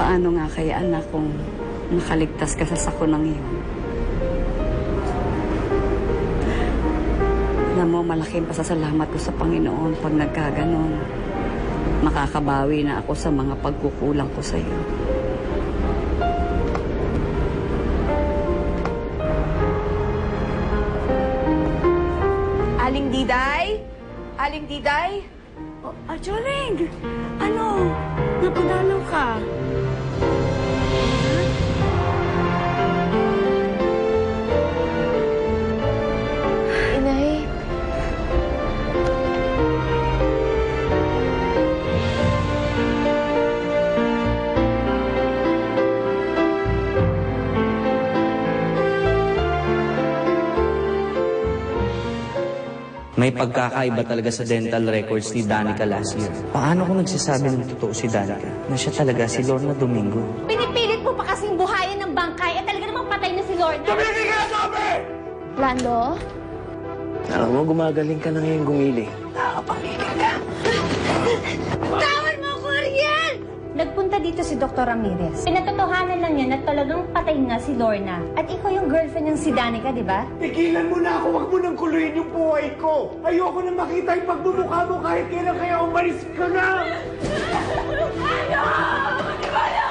Paano nga kaya, anak, kung nakaligtas ka sa sakunang iyon? Alam mo, malaking pasasalamat ko sa Panginoon pag nagkaganon. Makakabawi na ako sa mga pagkukulang ko sa iyo. Aling Diday? Aling Diday? Oh, Joling! Ano? Napadalaw ka? Inay? May pagkakaiba talaga sa dental records ni Danica last year. Paano kung nagsasabi ng totoo si Danica na siya talaga si Lorna Domingo? Pinipilit mo pa kasing buhayin ng bangkay at talaga namang patay na si Lorna. Tumigil ka, sabi! Lando? Alam mo, gumagaling ka na ngayon gumiling. Nakakapangigil ka. Tawan mo ako, Ariel! Nagpunta dito si Dr. Ramirez. Pinatotohanan lang niya na talagang patay nga si Lorna. At ikaw yung girlfriend niyang si Danica, di ba? Tigilan mo na ako, wag mo nang kuluhin yung buhay ko. Ayoko na makita yung pagmumukha mo kahit kailan, kaya umalis ka na! Ano? Di ba na?